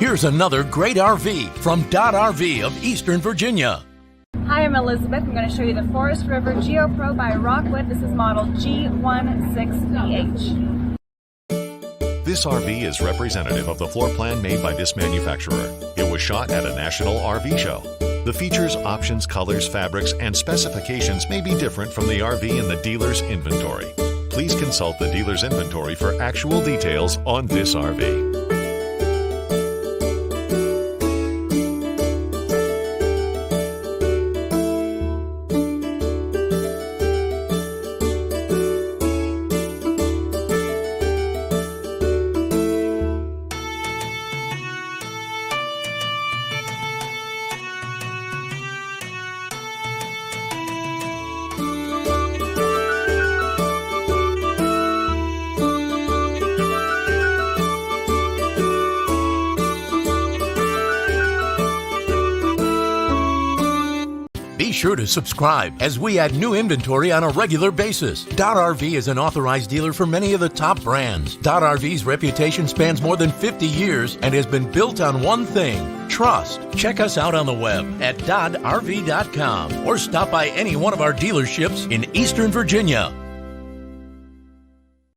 Here's another great RV from Dodd RV of Eastern Virginia. Hi, I'm Elizabeth. I'm going to show you the Forest River Geo Pro by Rockwood. This is model G16BH. This RV is representative of the floor plan made by this manufacturer. It was shot at a national RV show. The features, options, colors, fabrics, and specifications may be different from the RV in the dealer's inventory. Please consult the dealer's inventory for actual details on this RV. Be sure to subscribe as we add new inventory on a regular basis. Dodd RV is an authorized dealer for many of the top brands. Dodd RV's reputation spans more than 50 years and has been built on one thing: trust. Check us out on the web at doddrv.com or stop by any one of our dealerships in Eastern Virginia.